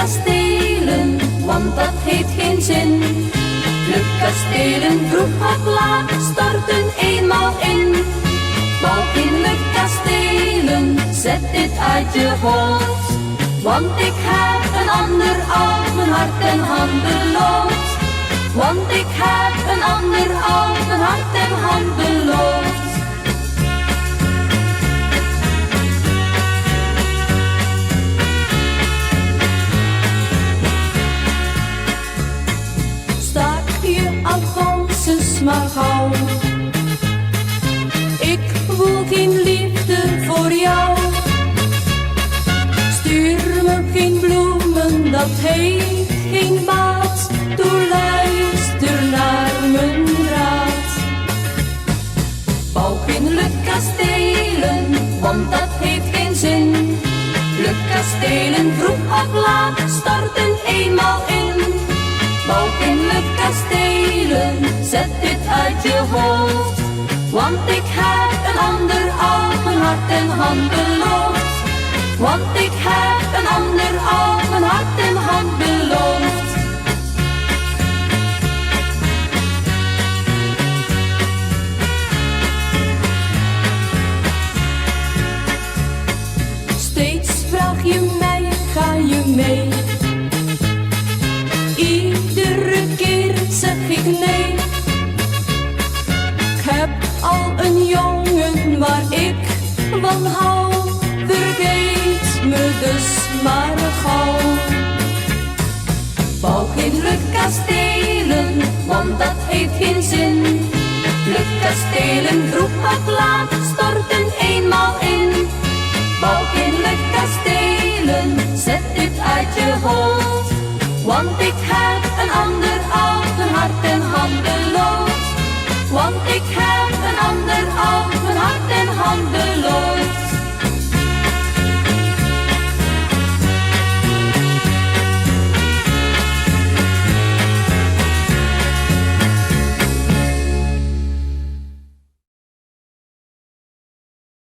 lukkastelen, want dat heeft geen zin. Lukkastelen, vroeg of laat, storten eenmaal in. Bouw geen lukkastelen, zet dit uit je hoofd. Want ik heb een ander al, mijn hart en handen loopt. Want ik heb een ander al, mijn hart en handen loopt. Alphonsus maar gauw. Ik voel geen liefde voor jou. Stuur me geen bloemen, dat heeft geen baat. Doe luister naar mijn raad. Bouw geen lukkastelen, want dat heeft geen zin. Lukkastelen, vroeg of laat, storten eenmaal in. Bouw geen lukkastelen, zet dit uit je hoofd. Want ik heb een ander al, mijn hart en handen loopt. Want ik heb een ander al, mijn hart en handen loopt. Steeds vraag je mij, ga je mee? Iedere keer zeg ik nee. Ik heb al een jongen waar ik van hou. Vergeet me dus maar gauw. Bouw geen lukkastelen, want dat heeft geen zin. Lukkastelen, vroeg of laat, storten eenmaal in. Bouw geen lukkastelen, zet dit uit je hoofd. Want ik heb een ander al, mijn hart en handen loopt. Want ik heb een ander al, mijn hart en handen loopt.